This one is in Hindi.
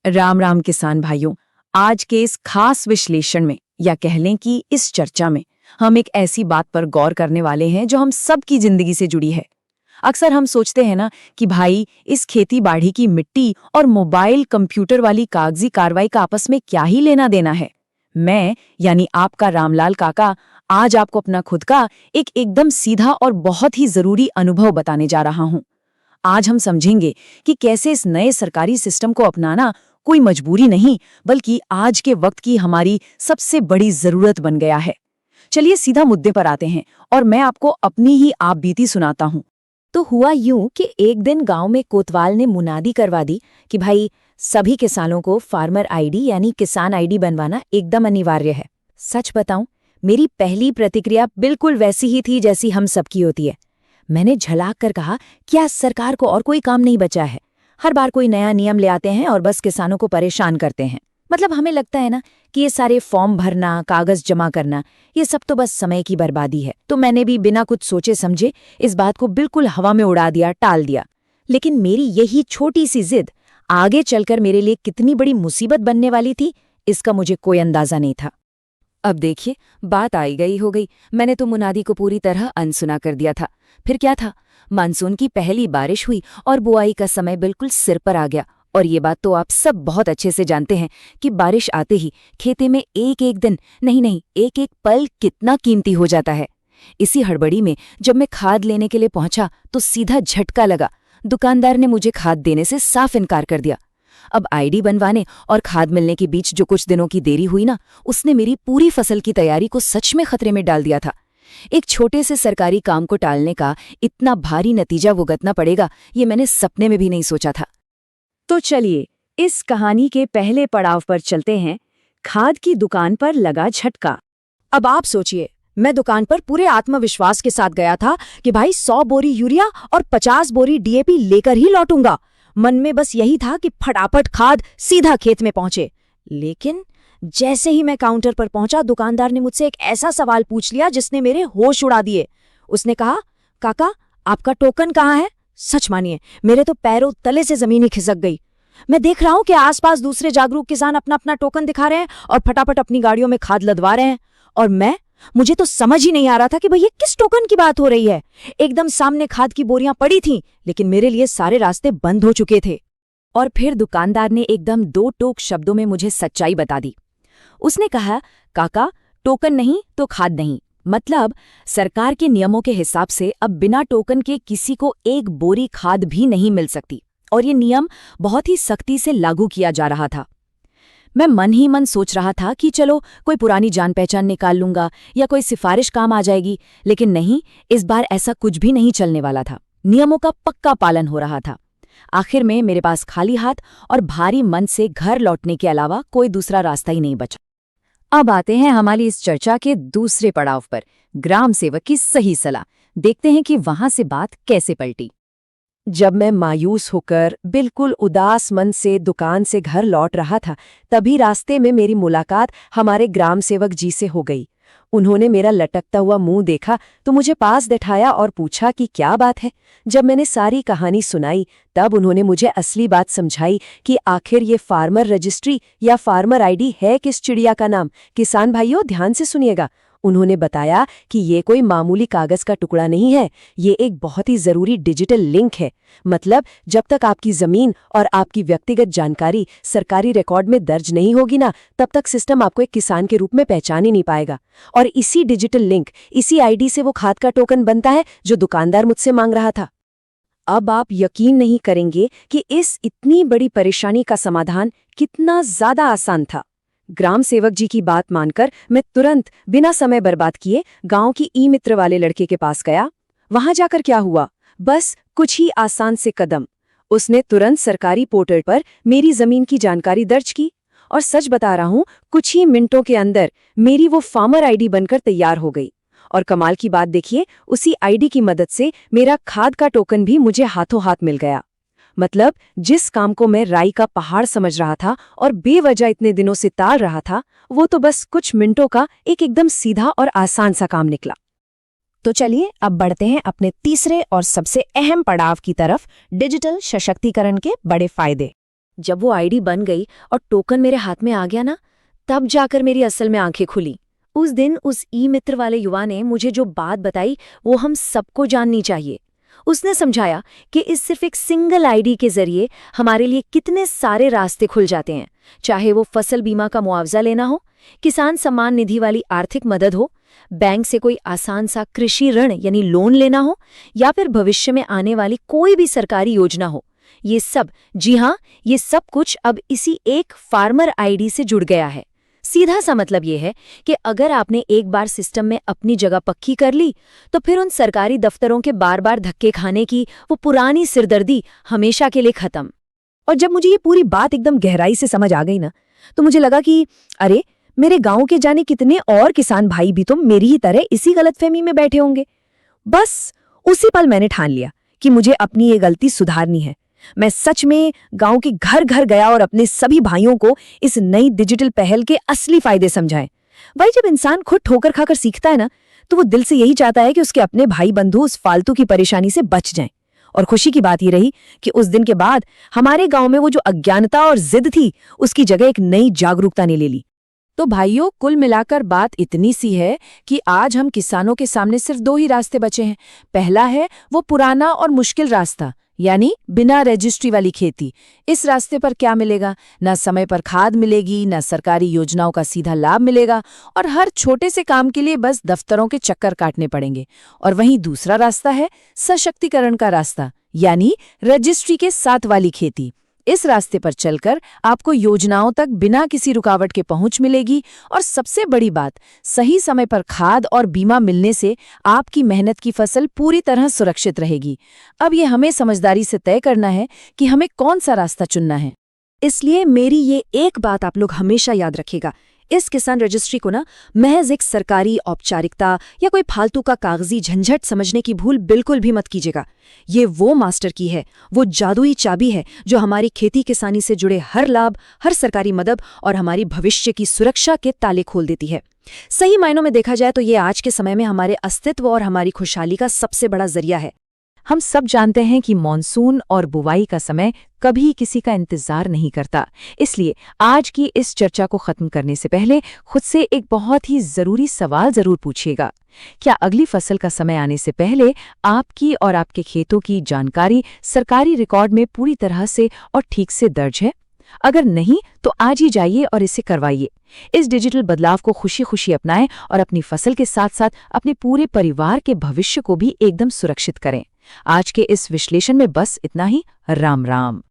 राम राम किसान भाइयों। आज के इस खास विश्लेषण में या कह लें कि इस चर्चा में हम एक ऐसी बात पर गौर करने वाले हैं जो हम सबकी जिंदगी से जुड़ी है। अक्सर हम सोचते हैं ना कि भाई इस खेती बाड़ी की मिट्टी और मोबाइल कंप्यूटर वाली कागजी कार्रवाई का आपस में क्या ही लेना देना है। मैं यानी आपका रामलाल काका आज आपको अपना खुद का एक एकदम सीधा और बहुत ही जरूरी अनुभव बताने जा रहा हूं। आज हम समझेंगे कि कैसे इस नए सरकारी सिस्टम को अपनाना कोई मजबूरी नहीं बल्कि आज के वक्त की हमारी सबसे बड़ी जरूरत बन गया है। चलिए सीधा मुद्दे पर आते हैं और मैं आपको अपनी ही आप बीती सुनाता हूँ। तो हुआ यूं कि एक दिन गांव में कोतवाल ने मुनादी करवा दी कि भाई सभी किसानों को फार्मर आईडी यानी किसान आईडी बनवाना एकदम अनिवार्य है। सच बताऊं, मेरी पहली प्रतिक्रिया बिल्कुल वैसी ही थी जैसी हम सबकी होती है। मैंने झलाक कर कहा, क्या सरकार को और कोई काम नहीं बचा है? हर बार कोई नया नियम ले आते हैं और बस किसानों को परेशान करते हैं। मतलब हमें लगता है ना कि ये सारे फॉर्म भरना, कागज जमा करना, ये सब तो बस समय की बर्बादी है। तो मैंने भी बिना कुछ सोचे समझे इस बात को बिल्कुल हवा में उड़ा दिया, टाल दिया। लेकिन मेरी यही छोटी सी जिद आगे चलकर मेरे लिए कितनी बड़ी मुसीबत बनने वाली थी, इसका मुझे कोई अंदाजा नहीं था। अब देखिए, बात आई गई हो गई। मैंने तो मुनादी को पूरी तरह अनसुना कर दिया था। फिर क्या था, मानसून की पहली बारिश हुई और बुआई का समय बिल्कुल सिर पर आ गया। और ये बात तो आप सब बहुत अच्छे से जानते हैं कि बारिश आते ही खेते में एक एक दिन नहीं एक एक पल कितना कीमती हो जाता है। इसी हड़बड़ी में जब मैं खाद लेने के लिए पहुंचा तो सीधा झटका लगा। दुकानदार ने मुझे खाद देने से साफ इनकार कर दिया। अब आईडी बनवाने और खाद मिलने के बीच जो कुछ दिनों की देरी हुई ना, उसने मेरी पूरी फसल की तैयारी को सच में खतरे में डाल दिया था। एक छोटे से सरकारी काम को टालने का इतना भारी नतीजा भुगतना पड़ेगा, ये मैंने सपने में भी नहीं सोचा था। तो चलिए इस कहानी के पहले पड़ाव पर चलते हैं। खाद की दुकान पर लगा झटका। अब आप सोचिए, मैं दुकान पर पूरे आत्मविश्वास के साथ गया था कि भाई 100 बोरी यूरिया और 50 बोरी डीएपी लेकर ही लौटूंगा। मन में बस यही था कि फटाफट खाद सीधा खेत में पहुंचे। लेकिन जैसे ही मैं काउंटर पर पहुंचा, दुकानदार ने मुझसे एक ऐसा सवाल पूछ लिया जिसने मेरे होश उड़ा दिए। उसने कहा, काका आपका टोकन कहाँ है? सच मानिए, मेरे तो पैरों तले से जमीन ही खिसक गई। मैं देख रहा हूं कि आसपास दूसरे जागरूक किसान अपना अपना टोकन दिखा रहे हैं और फटाफट अपनी गाड़ियों में खाद लदवा रहे हैं, और मुझे तो समझ ही नहीं आ रहा था कि भैया किस टोकन की बात हो रही है। एकदम सामने खाद की बोरियां पड़ी थीं, लेकिन मेरे लिए सारे रास्ते बंद हो चुके थे। और फिर दुकानदार ने एकदम दो टोक शब्दों में मुझे सच्चाई बता दी। उसने कहा, काका टोकन नहीं तो खाद नहीं। मतलब सरकार के नियमों के हिसाब से अब बिना टोकन के किसी को एक बोरी खाद भी नहीं मिल सकती, और ये नियम बहुत ही सख्ती से लागू किया जा रहा था। मैं मन ही मन सोच रहा था कि चलो कोई पुरानी जान पहचान निकाल लूंगा या कोई सिफारिश काम आ जाएगी, लेकिन नहीं, इस बार ऐसा कुछ भी नहीं चलने वाला था। नियमों का पक्का पालन हो रहा था। आखिर में मेरे पास खाली हाथ और भारी मन से घर लौटने के अलावा कोई दूसरा रास्ता ही नहीं बचा। अब आते हैं हमारी इस चर्चा के दूसरे पड़ाव पर, ग्राम सेवक की सही सलाह। देखते हैं कि वहां से बात कैसे पलटी। जब मैं मायूस होकर बिल्कुल उदास मन से दुकान से घर लौट रहा था, तभी रास्ते में मेरी मुलाकात हमारे ग्राम सेवक जी से हो गई। उन्होंने मेरा लटकता हुआ मुंह देखा तो मुझे पास बैठाया और पूछा कि क्या बात है। जब मैंने सारी कहानी सुनाई, तब उन्होंने मुझे असली बात समझाई कि आखिर ये फार्मर रजिस्ट्री या फार्मर आईडी है किस चिड़िया का नाम। किसान भाइयों ध्यान से सुनिएगा। उन्होंने बताया कि ये कोई मामूली कागज का टुकड़ा नहीं है, ये एक बहुत ही जरूरी डिजिटल लिंक है। मतलब जब तक आपकी जमीन और आपकी व्यक्तिगत जानकारी सरकारी रिकॉर्ड में दर्ज नहीं होगी ना, तब तक सिस्टम आपको एक किसान के रूप में पहचान ही नहीं पाएगा। और इसी डिजिटल लिंक, इसी आईडी से वो खाद का टोकन बनता है जो दुकानदार मुझसे मांग रहा था। अब आप यकीन नहीं करेंगे कि इस इतनी बड़ी परेशानी का समाधान कितना ज्यादा आसान था। ग्राम सेवक जी की बात मानकर मैं तुरंत बिना समय बर्बाद किए गांव की ई मित्र वाले लड़के के पास गया। वहां जाकर क्या हुआ, बस कुछ ही आसान से कदम। उसने तुरंत सरकारी पोर्टल पर मेरी जमीन की जानकारी दर्ज की, और सच बता रहा हूं, कुछ ही मिनटों के अंदर मेरी वो फार्मर आईडी बनकर तैयार हो गई। और कमाल की बात देखिए, उसी आईडी की मदद से मेरा खाद का टोकन भी मुझे हाथों हाथ मिल गया। मतलब जिस काम को मैं राई का पहाड़ समझ रहा था और बेवजह इतने दिनों से टाल रहा था, वो तो बस कुछ मिनटों का एक एकदम सीधा और आसान सा काम निकला। तो चलिए अब बढ़ते हैं अपने तीसरे और सबसे अहम पड़ाव की तरफ, डिजिटल सशक्तिकरण के बड़े फायदे। जब वो आईडी बन गई और टोकन मेरे हाथ में आ गया ना, तब जाकर मेरी असल में आंखें खुली। उस दिन उस ई मित्र वाले युवा ने मुझे जो बात बताई वो हम सबको जाननी चाहिए। उसने समझाया कि इस सिर्फ एक सिंगल आईडी के जरिए हमारे लिए कितने सारे रास्ते खुल जाते हैं, चाहे वो फसल बीमा का मुआवजा लेना हो, किसान सम्मान निधि वाली आर्थिक मदद हो, बैंक से कोई आसान सा कृषि ऋण यानी लोन लेना हो, या फिर भविष्य में आने वाली कोई भी सरकारी योजना हो। ये सब, जी हाँ, ये सब कुछ अब इसी एक फार्मर आईडी से जुड़ गया है। सीधा सा मतलब ये है कि अगर आपने एक बार सिस्टम में अपनी जगह पक्की कर ली, तो फिर उन सरकारी दफ्तरों के बार बार धक्के खाने की वो पुरानी सिरदर्दी हमेशा के लिए खत्म। और जब मुझे ये पूरी बात एकदम गहराई से समझ आ गई ना, तो मुझे लगा कि अरे, मेरे गांव के जाने कितने और किसान भाई भी तो मेरी ही तरह इसी गलतफहमी में बैठे होंगे। बस उसी पल मैंने ठान लिया कि मुझे अपनी ये गलती सुधारनी है। मैं सच में गांव के घर घर गया और अपने सभी भाइयों को इस नई डिजिटल पहल के असली फायदे समझाए। भाई, जब इंसान खुद ठोकर खाकर सीखता है ना, तो वो दिल से यही चाहता है कि उसके अपने भाई बंधु उस फालतू की परेशानी से बच जाएं। और खुशी की बात ये रही कि उस दिन के बाद हमारे गांव में वो जो अज्ञानता और जिद थी, उसकी जगह एक नई जागरूकता ने ले ली। तो भाइयों, कुल मिलाकर बात इतनी सी है कि आज हम किसानों के सामने सिर्फ दो ही रास्ते बचे हैं। पहला है वो पुराना और मुश्किल रास्ता, यानी बिना रजिस्ट्री वाली खेती। इस रास्ते पर क्या मिलेगा? ना समय पर खाद मिलेगी, ना सरकारी योजनाओं का सीधा लाभ मिलेगा, और हर छोटे से काम के लिए बस दफ्तरों के चक्कर काटने पड़ेंगे। और वहीं दूसरा रास्ता है सशक्तिकरण का रास्ता, यानी रजिस्ट्री के साथ वाली खेती। इस रास्ते पर चलकर आपको योजनाओं तक बिना किसी रुकावट के पहुंच मिलेगी, और सबसे बड़ी बात, सही समय पर खाद और बीमा मिलने से आपकी मेहनत की फसल पूरी तरह सुरक्षित रहेगी। अब ये हमें समझदारी से तय करना है कि हमें कौन सा रास्ता चुनना है। इसलिए मेरी ये एक बात आप लोग हमेशा याद रखिएगा, इस किसान रजिस्ट्री को ना महज एक सरकारी औपचारिकता या कोई फालतू का कागजी झंझट समझने की भूल बिल्कुल भी मत कीजिएगा। ये वो मास्टर की है, वो जादुई चाबी है जो हमारी खेती किसानी से जुड़े हर लाभ, हर सरकारी मदद और हमारी भविष्य की सुरक्षा के ताले खोल देती है। सही मायनों में देखा जाए तो ये आज के समय में हमारे अस्तित्व और हमारी खुशहाली का सबसे बड़ा जरिया है। हम सब जानते हैं कि मॉनसून और बुवाई का समय कभी किसी का इंतजार नहीं करता। इसलिए आज की इस चर्चा को खत्म करने से पहले खुद से एक बहुत ही जरूरी सवाल जरूर पूछिएगा। क्या अगली फसल का समय आने से पहले आपकी और आपके खेतों की जानकारी सरकारी रिकॉर्ड में पूरी तरह से और ठीक से दर्ज है? अगर नहीं, तो आज ही जाइए और इसे करवाइए। इस डिजिटल बदलाव को खुशी खुशी अपनाएं और अपनी फसल के साथ साथ अपने पूरे परिवार के भविष्य को भी एकदम सुरक्षित करें। आज के इस विश्लेषण में बस इतना ही। राम राम।